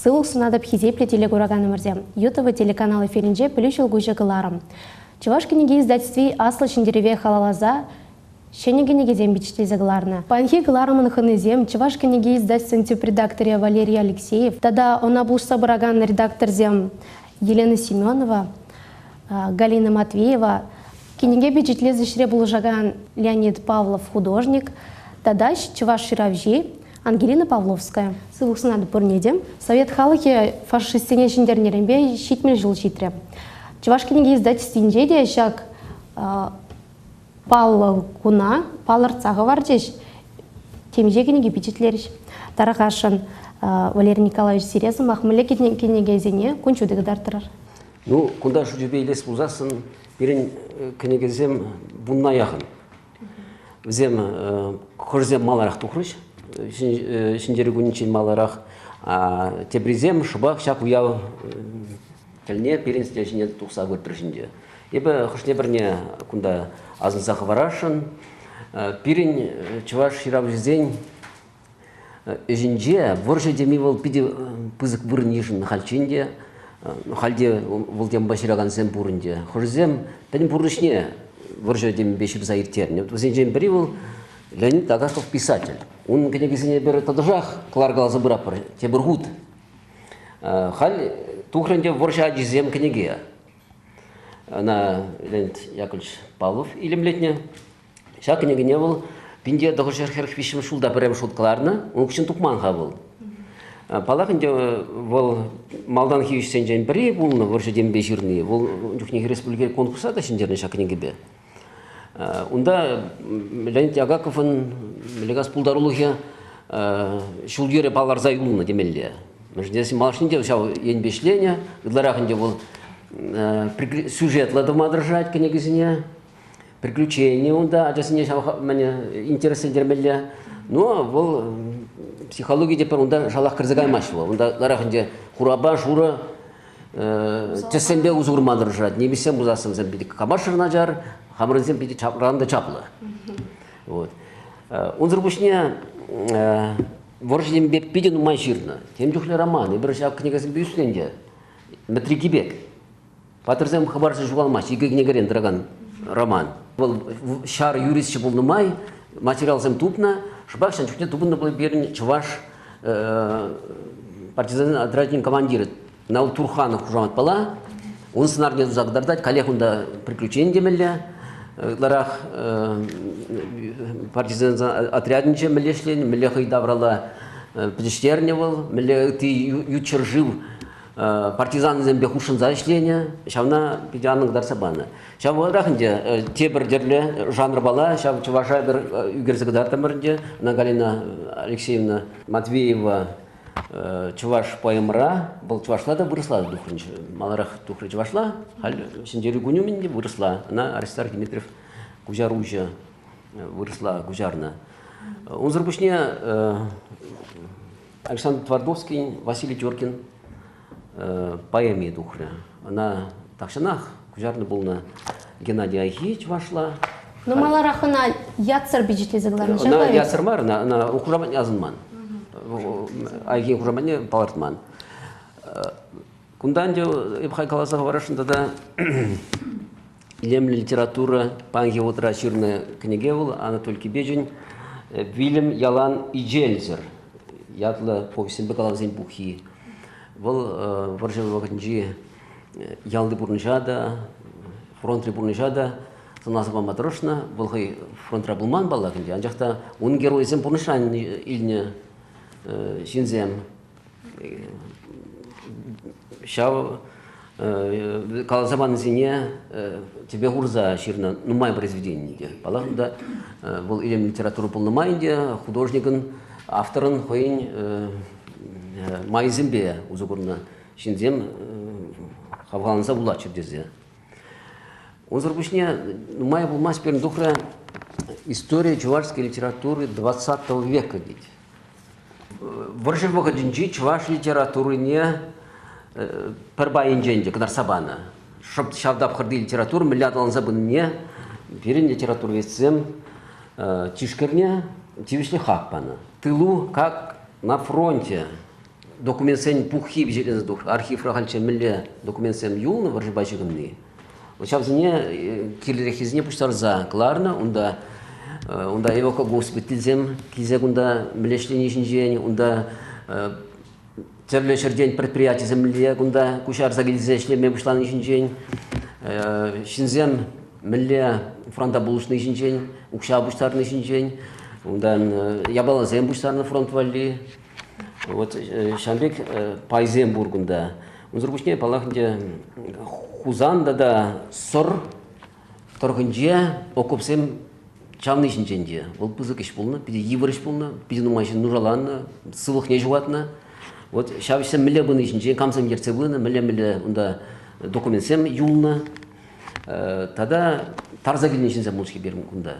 Сылук сунада пхизепле телегураганы мырзе. Ютова телеканал эфиринже плющил гужа кыларым. Чувашкинеге издательстве аслы шиндереве халалаза шенегенеге зембичте загларна. Панхи гларымын хынызем Чувашкинеге издательстве редакторе Валерий Алексеев, тада она булса бараган редактор зем Елена Семенова, Галина Матвеева, кинеге бичетле зашре булжаган Леонид Павлов, художник, тадаш Чуваш Ширавжи, Ангелина Павловская. Сылук надо пурнедем. Совет халыхи фашистине шиндернерембе щитмел жил щитре. Чувашкинеге издательстве инжеде шак пал куна, паларцага вардеш, темжегенеге бичетлериш. Тарахашын Валерий Николаевич Серезов, махмыле кинеге зене, кунчудыгы дартырар. Ну, кунда шудюбе илес бузасын, бирен кинегезем бунна яхын. Зем хорзем маларах тухрыш. Шиндері күнінчен маларақ тебрезем шыбақ шақ уяу тіліне перенсте жіне тұқса көрттіршінде. Ебі қышне бірне күнда азынсақы варашын, перен чуваш ширап жезен жінже вұржы деме бол пиде пызық бұрын ешін халченде, халде волден башыраған зем бұрынде. Қырзем тәнім бұрышне вұржы деме бешіп заиртеріне. Зенжен бірі ол Леонид Агаков писатель. Он, конечно, не берет отжах, кларгал забрапор, те бургут. Халь тухренде ворша дизем книге. На Леонид Яковлевич Павлов или млетня. Ша книги не был. Пинде дохожер херхвишем шулда берем шуткаларна. Он кучен тукман хавал. Палахинде вол малдан хивиш сенжен бери был на ворша дем бежирни. Вол духних республики конкурса да сенжерне ша книги бе. Унда Леонид Агаковын мелегас пулдарулухи шулдере баларзай улына демелле. Междесі малашнинде шау енбешлене, гдларахынде был сюжет ладыма держать книгизине, приключения унда, ажасыне шау мне интересен дермелле. Но был психология депер унда шалах кырзыгай машылы. Унда ларахынде хураба шура тесембе узурма держать. Не бисем узасым зембедик камашырна жар. Хамрынсем пиде ранда чаплы. Вот. Он зарбушне ворждем беп пиде нумай жирна. Тем дюхле роман. И брашав книгасым бюстенде. Матрикибек. Патрзем хабарсы жуалмаш. И книгарен драган роман. Был шар юрист был нумай. Материал зем тупна. Шбак шан чухне тупна был берн чуваш партизан отрядник командир. На Турханов хужамат пала. Он снарне загдардать. Коллег унда приключения демелля. Ларах партизан отрядниче млешлен, млехай даврала пдештерневал, млехты ючер жив партизан зембе хушин зашлене, шавна пидянның дарсабана. Шав рахынде тебір дерле жанр бала, шав чуваша бір үгерзігі дартамырынде, Галина Алексеевна Матвеева чуваш поэмра, был чувашла да выросла духрынч, маларах духры чувашла, халь сендері гунюменде выросла, она Аристарх Дмитриев Гужаружа выросла Гужарна. Он зарбушне Александр Твардовский, Василий Теркин поэме духры. Она такшанах Гужарна был на Геннадий Айхи чувашла. Но маларах она яцар биджетли заглавный. Она яцар мар, она ухураман азынман. Айген хужамане палартман. Кунданде ибхай каласага варашында да илемли литература панги отра ширная книге был Анатолий Кибежин Вильям Ялан и Джельзер. Ятла повесен бекалавзен бухи. Был варжевый ваканджи ялды бурнижада, фронтри бурнижада. Санасаба матрошна, был хай фронт рабулман балаканджи. Анжахта он герой зем бурнишан ильне Шинзем, шау калазабан зине тебе гурза ширна нумай произведение. Палахда был илем литературу полномайнде, художникын, авторын хоин майзембе узугурна Шинзем хавгаланса була чердезе. Он зарбушне нумай был масперн духра история чувашской литературы 20 века ведь. Варшив вакадинчи чуваш литературы не перба инженде кнарсабана. Чтоб шавдап харды литературу миллиард аланзабын не перен литературу весцем тишкерне тивишли хакпана. Тылу как на фронте документсен пухи бежелен дух архив рахальче милле документсен юлны варжи бачыгымны. Очавзыне килерехизне пуштарза кларна, унда эвока госпитальзем кизегунда млешлени жинжень, унда терлешер день предприятий земле, унда кушар загильзе шлеме пуштан жинжень, шинзем мле фронта булушный жинжень, укша пуштарный жинжень, унда ябалазем пуштарный фронт вали. Вот Шамбек Пайзенбургунда. Унзурбушне палахнде хузанда да сор торгынже окупсем чамны шинженде. Ол пызык иш болна, пиде йывыр иш болна, пиде нумайшын нужаланна, сывых не жуатна. Вот шавишсем милле быны шинжен, камсем ерце быны, милле унда документсем юлна. Тада тарза келген шинзем мулшки берім кунда.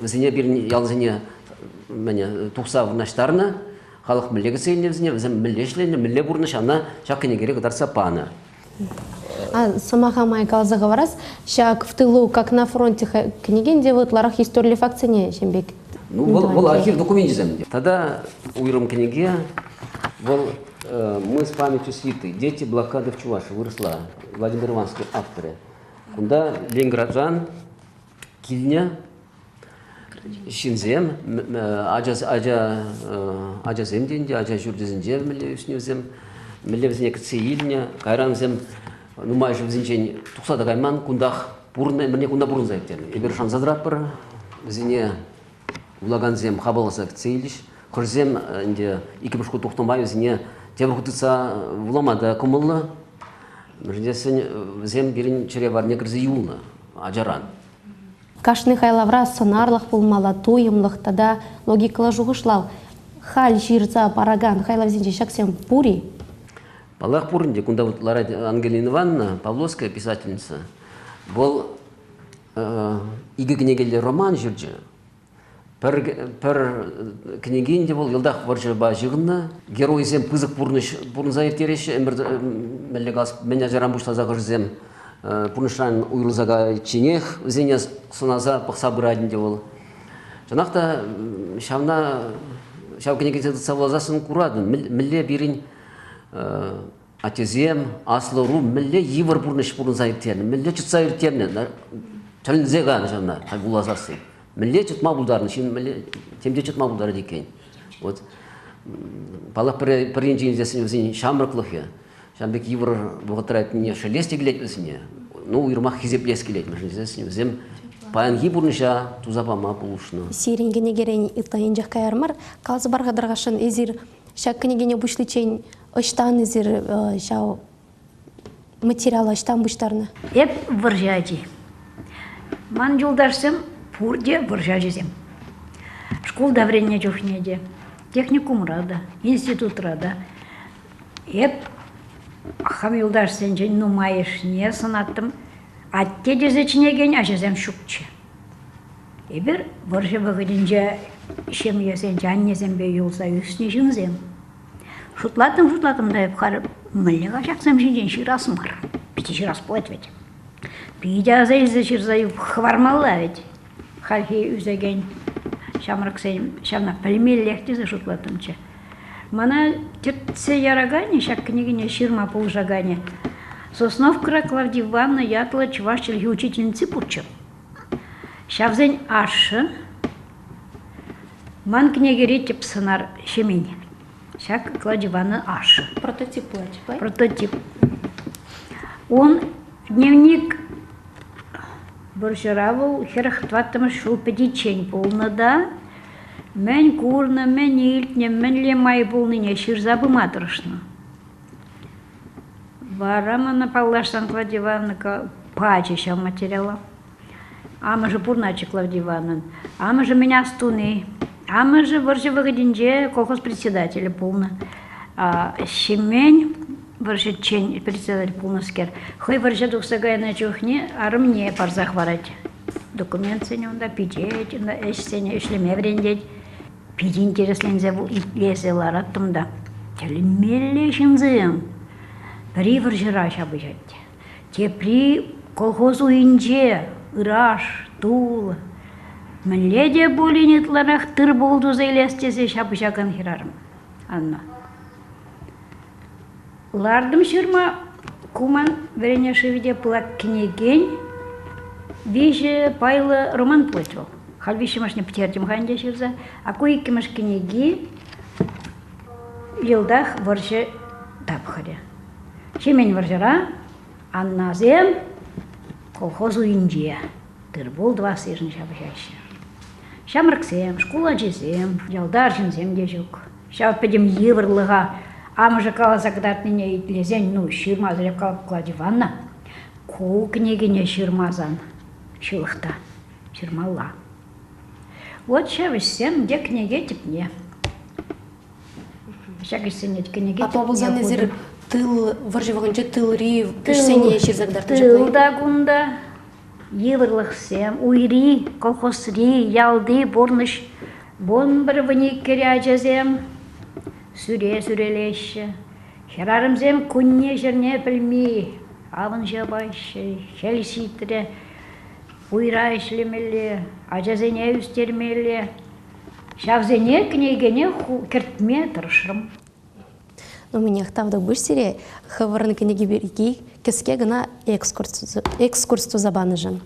Зене берін ялзене мене тухса внаштарна, халық миллеге сейневзіне, візім миллешлене, милле бурныш, ана шақыне керек дарса пана. Самаха майка заговорас, шак в тылу, как на фронте книген делают ларах истории факцияне, Шембек. Ну, был архив документизм. Тогда уйром книге, мы с памятью свиты, дети блокады в Чувашии, выросла Владимир Ивановский авторы. Куда Ленинграджан, Кильня, Шинзем, Аджа земденде, Аджа жүрдезінде мілі үсневзем, мілі візіне кітсе еліне, қайранзем, нумайшы візінчен тұқсады қайман, күндақ бұрынна, бірне күнда бұрын зайыптен. Ебір шан задрап бір, візіне улаганзем қабаласа кітсе еліш, құрзем, екі біршку тұқтымай візіне тебір құтыца вуламада күмылы, бірдесін візем берін чыре бар некірзі юлны, Аджаран. Кашны хайлавра сонарлық болмала, туйымлық, тада логикала жуғышлау. Халь жирца параган, хайлавзинче шаксем пури? Палах пурнде, кунда вот Лара Ангелина Ивановна, павловская писательница, был игі книгелі роман жүрджі. Пір книгенде был, елдақ варжы ба жығынна, геройзем пызық бұрныза ертереші, мен ажаран бұштаза ғырзем, Пуншан уйрузага чинех, зене соназа пахса бырадинде бол. Жанақта шав кенегезе савлазасын курадын. Милле бирин атезем, аслы ру, милле йывыр бурныш бурнза ертерні. Милле чытса ертерні. Чалынзе ғаны жанна, улазасы. Милле чытма бұлдарын, темде чытма бұлдары декен. Палақ бірінші езесін өзін шамырқлығы. Шамбек йывыр бұғытырайты не шелесте келет өзіне. Ну, уйрмақ хизеплес келет. Өзім паянги бұрныша тузапама пулушны. Сиренгене керен итайын жаққа ярмар, қалзы барғадырғашын ezir, шак кенегене бұшлычен ұштан ezir шау материалы ұштан бұштарына. Еп выржади. Ман жылдарсым пурде выржадизем. Школ даврение жоқнеде, техникум рада, институт рада. Еп хам жылдарсен жен нумайыш не санаттым. Атте дезечнеген ажазем шукчы. Ебір выржы бұғыдынже шем есен жаннезем бе юлса үсіне жынзем. Шутлатым да еп қарып, мүліға жақсам жинжен шырасым бар. Пите шырас болады ведь. Пиде азайзы шырзайып хвармалла ведь. Халхи үзеген шамрак сен шамна пілмеллектізі шутлатымчы. Мана тертсе ярагане, шак княгиня ширма полжагане. Сосновкра Клавдия Ивановна ятла чувашчылги учительницы пурчы. Шавзень ашы, ман княгири тепсынар шемень. Шак Клавдия Ивановна ашы. Прототип. Прототип. Он дневник буржеравыл, херахтваттым шул педичень полнада. Мен курна, мен илтне, мен лемай полныне ширзабы матырышны. Варамана Паллаштан Клавдия Ивановна пачища материала. Ама же пурначи Клавдия Ивановна. Ама же меня стуны. Ама же варжи выгодинже колхоз председателя полна. Щемень варжи чень председатель полноскер. Хой варжи духсагай на чухне, а мне пар захварать. Документ сеня он да питеть, он да эш сеня эшлеме врендеть. Пить интереслензе леселар аттымда. Телемелешинзем. При варжираш обыжать. Те при колхозу инже, ыраш, тул. Мледе болинетларах тыр болду зайлестесе шабышакан хирарым. Анна. Лардым шырма куман верене шевиде плак княгень виже пайлы роман платил. Хальвище машне птердим ханде ширза, а кое маш книги елдах варше тапхаре. Чемень варжара, анназем колхозу Индия. Тырбол 2 сыжны шабышаще. Шамраксем, школа жесем, елдар жинсем дежук. Шап педем еврлыга, амжа каласа кдат меня итлезен, ну ширма зрекал кладиванна. Кол княгиня ширмазан, шилхта, ширмала. Вот шабышсем, где книги тепне. Шагышсенет книги А тепне. то булзан незер тыл варжевагынча тылри пишсене ширзагдар Тылда гунда, еврлыхсем, уйри, колхозри, ялды, борныш, бон бір вini керяжазем, сүре сүрелеші. Херарымзем күнне жерне білмей, авын жабайшы, хелситре, уйра ішлемелі, ажазене үстермелі, шавзене кнегене кертме тұршырым. Но мне хтавда бушсере хаварны книги береги кеске гына экскурсу забаныжын.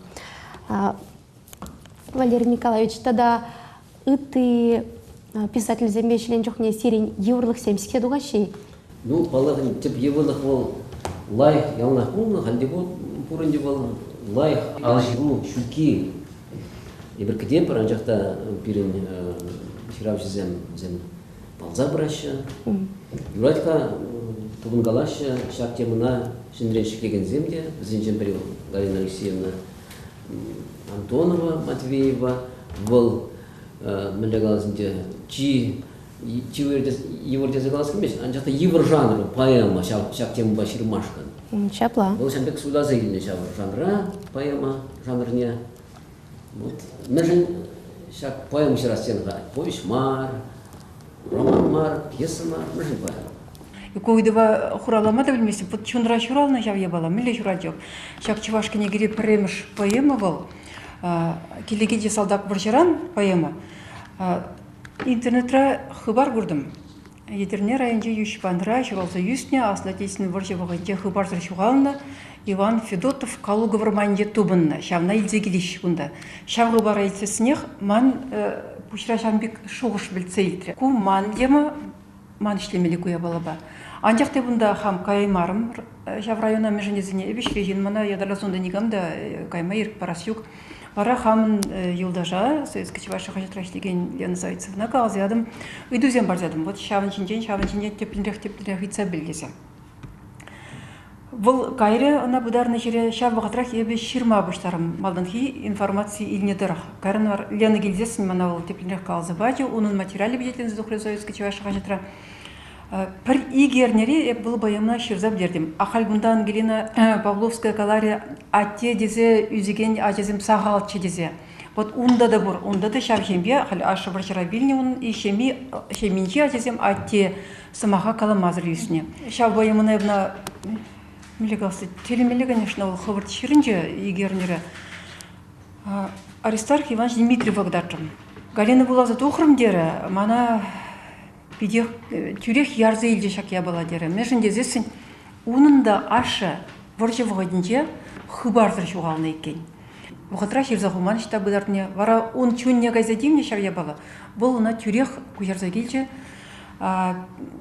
Валерий Николаевич, тогда ты писатель зембешлен жохне сирень еврлых 70 дугашей. Ну, палагын тип еврлых бол лайх ялнах мулна хандибол пурынди бол лайх алжигу шуки. Ибір кедем паранжақта пирин ширав зем балза брашы. Юратка тугун галашы шак темына шиндрен шиклеген земде, зенжен бірі Галина Алексеевна Антонова Матвеева был міллегалазынде еврде загаласкан емес, анжақта евр жанры поэма шак тему баширмашкан. Чапла. Был шамбек суда заиліне шак жанра, поэма жанрне. Мәжін шак поэма шырастенға повесть мар, роман мар, пьеса мар, мәжін поэма. Койдыва хуралама да білмесем, вот чундра шурална жав ебала, миле шура жоқ. Шак чувашкіне кире премш поэма был, келегеде салдак біржыран поэма. Интернетра хыбар көрдім. Едерне районже юшпандра, шуралса юсне, аслатесінің біржевағынде хыбар зіршуғалына, Иван Федотов Калуга варманде тубынна, шавна илзе келеш бұнда. Шавғы бар айтсесінех, ман пушра шамбек шоғыш білтсе илтірі. Ку ман дема, ман ішлемелі көя балаба. Анжақтай бұнда хам каймарым, шав района меженезіне эбеш режин, мана ядала сонда негамда кайма ерк парасюк. Бара хамын юлдажа, Советский Чуваши хажатраш деген Лена Зайцевна, калзядым, үйдузен барзадым. Вот шавын чинжен теплінрек итса білгесем. Бұл кайры ана бұдарына жере шав бағатрах ебе ширма бұштарым малданхи информации иліне дырах. Кайрын бар Лена Гильзесін мана ол теплінрек калзы баджы, оның материалы бедетленіз дұқры Советский Чуваши хажатра. Пір игернері бұл байымна шырзап дердім. Ақал бұндан келені Павловская калари атте дезе үзеген ажезім сағалчы дезе. Вот унда да бұр, унда да шав жембе, ақал ашы біршыра біліне ұн, и шеминче ажезім атте самаға каламазыр үйсіне. Шав байымына ебна, милигалсы, телемелі, конечно, ол хыбырт шырынжы игернері. Аристарх Иванович Дмитриев ағдарчым. Галина бұлазы тоқырым дері, мана Бидех тюрех ярзы илде шак ябала дері. Межінде зесін, унында ашы варжы вғадынже хыбарзыр шуғалына екен. Вғатра шерза хуман ішта бұдардыне, вара он чөнне гайзадимне шав ябала. Бұл уна тюрех куярза келже,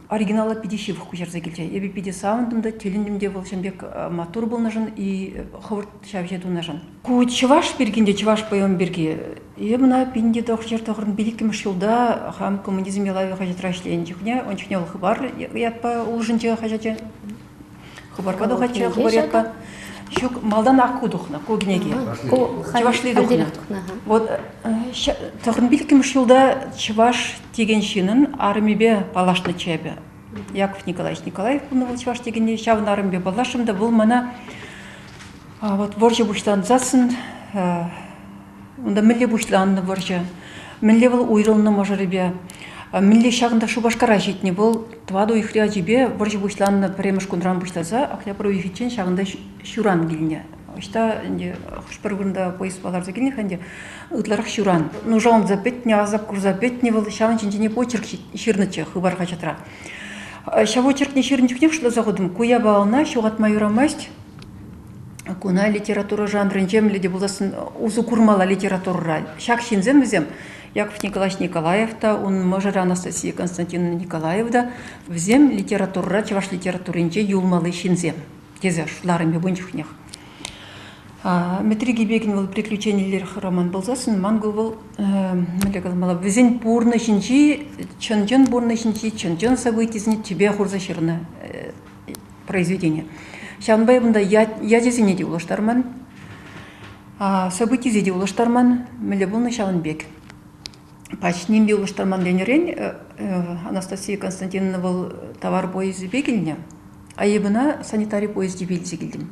оригиналы пидешевых куярза келже. Ебе пиде саундымда, теліндімде бұл шамбек матур бұл нажын и хывырт шав жеду нажын. Ку чываш бергенде, чываш поем берге. Мына пинде тоқшер тоқырын беліккіміш жылда хам коммунизм елаве қажетра ішлейін жүхне, он жүхне ол хыбар ятпа ұлжынчы қажетен. Хыбарға да қачы, хыбар ятпа. Шук малдан аққу дұқна, көгінеге. Чывашлы дұқна. Вот тоқырын беліккіміш жылда чываш деген шынын арымебе балашны чебе. Яков Николаевич Николаев бұны чываш дегенде шавын арымбе балашымда бұл мана боржы бұштан засын онда милле бұшланны боржы. Милле бұл уйрылны можырыбе. Милле шағында шубашкара жетіне бұл тваду ихрия жебе боржы бұшланны премеш күнран бұшлаза, ақляпыр уйхетчен шағында шуран келіне. Ишта инде хушпаргунда поезд балар зегилни ханде ытларах шуран. Ну жон запетне азап курзапетне был шаван чинчине почерк ширнычы хыбарга чатра. Шавочерк не ширнычне что заходим куя бална шугат майурамасть. Куна литература жанрын жемледе буласын узу курмала литература. Шак шинзем бизем Яков Николаевич Николаевта, он мажора Анастасия Константиновна Николаевда, взем литература, чаваш литературинче юлмалы шинзем. Тезе шларыми бунчухнях. Метри Гибегин был приключения роман болзасын, мангу был взен бурны шинчи, чанчан бурны шинчи, чанчан событий тебе хурзаширно произведение. Шанбай бунда я дезине де улаштарман, событий де улаштарман, мелебулны Шаванбек. Почти не улаштарман денерен, Анастасия Константиновна был товар поезд бегильня, а ебана санитарий поезд бельзигильдим.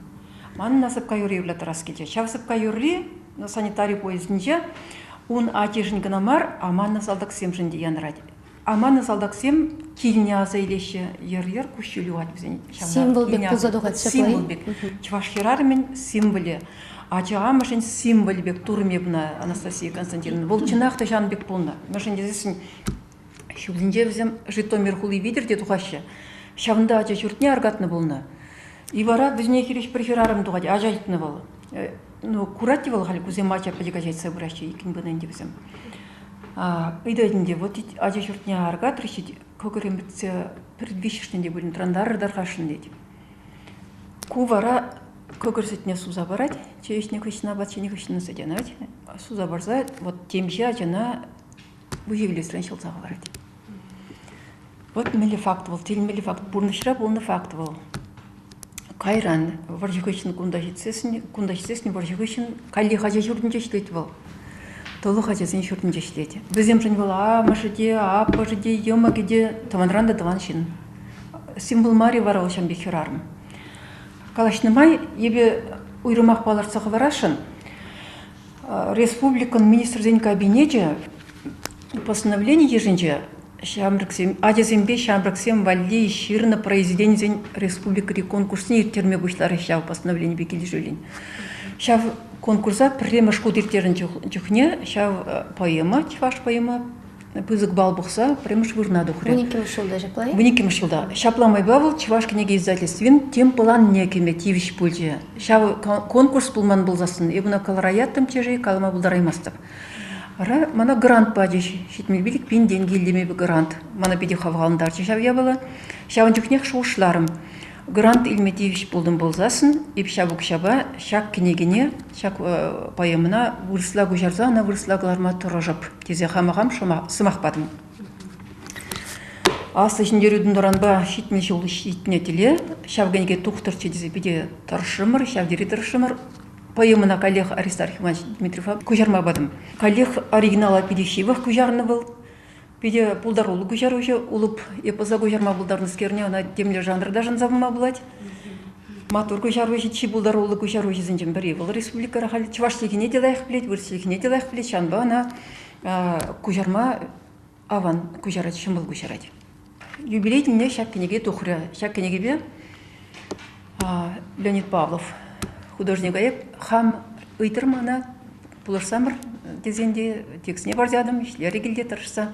Ман насыпка юри улат раските. Шавсыпка юри на санитарий поезд ниче, он атишник намар, а ман насалдак сем жинди янрать. А ман насалдак сем кильня заилеше ер кущулювать взять. Символ бек пузадугать символ бек. Чваш херармен символе. А чага машин символ бек турмебна Анастасия Константиновна. Волчинах то жан бек полна. Машин дезесин шулинже взем Житомир хули видер де тухаще. Шавнда ача чуртне аргатны болна. И вара дизне хириш преферарым дугать ажайтны бол. Ну курати бол хали кузе мача подикачать собращи икин бынан дебсем. Идайдинде вот ажа чуртне аргат решить когоремце предвищишнде будем трандар дархашын дейт. Кувара когорсетне суза барать, чеишне кышна батчине кышна садянать. Суза барза вот темжа жана выявили странчил заговорать. Вот мели факт был, телмели факт, бурнышра полный факт был. Кайран, варжихычин кундашицесни варжихычин калли хажа журдинче иштейт был. Толы хажасын журдинче иштейт. Бизем жын был машыде, пажыде, емагиде, таманранда таваншин. Символ мари варал шамбе хюрарм. Калашнымай, ебе уйрымах баларцах варашын, республикан министр день кабинете постановление еженче Адезембе Шамбраксем Валли Ширна произведение день республика конкурсный терме бушлары шав постановление бекили жулин. Шав конкурса премашку диртерин чухне, шав поэма, чваш поэма, пызык бал бухса, премаш вырна духре. Выники мышылда жаплай? Выники мышылда. Шапламай бавыл, чваш книги издательствен, тем план некеме тивиш пульже. Шав конкурс пулман был засын, ебуна калараяттым чежи, калма булдараймастып. Ара мана грант падиш, шитмел билик пин деньги леме грант. Мана биди хавгалындар чешав я была. Шаван жүкнех шушларым. Грант илметивиш булдым болзасын, еп шабук шаба, шак книгине, шак поэмына вырысла гужарза, ана вырысла гларма турожап. Тезе хамагам сымақ падым. Асы жіндерудын доранба шитме жолы шитне теле, шавгенге тухтыр чедезе биде таршымыр, шавдери таршымыр. Поэмына коллег Аристарх Иванович Дмитриев кужарма бадым. Коллег оригинала пидешивых кужарны был. Пиде пулдарулы кужар уже улып епоза кужарма булдарны скерне, она темле жанр даже забыма булать. Матур кужар уже чи пулдарулы кужар уже зенчем бери был. Республика рахали чвашлики не делаях плеть, вырслики не делаях плеть, шанба она кужарма аван кужарать, чем был кужарать. Юбилей мне шак книги тухря, шак книги бе Леонид Павлов. Художник аяп хам ыйтырмана пуларсамыр дезенде текстне бардядым, ишлері келде таршса.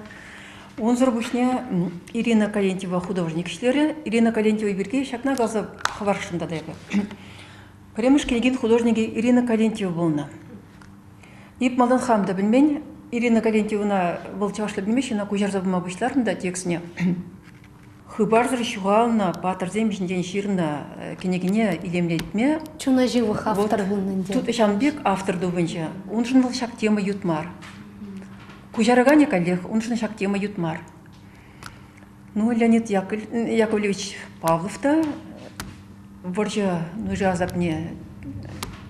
Онзыр бушне Ирина Калентьева художник ишлері. Ирина Калентьева берге шакна газа хаваршында дайбы. Премыш келген художниги Ирина Калентьева болна. Ип малдан хамда білмен, Ирина Калентьевна был чавашлы білмеші, на кужарзабыма бұшларында текстне. Хыбарзыр шуғална, патырзем жінден ширна кенегіне илемлетме. Чуна живых автор бұлнынде. Тут Шамбек автор дубынча. Он жын был шак тема ютмар. Кужарагане коллег, он жын шак тема ютмар. Ну, Леонид Яковлевич Павлов-то варжа, ну, жазапне,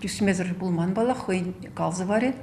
тюсмезір бұлман бала, хой қалзы варе.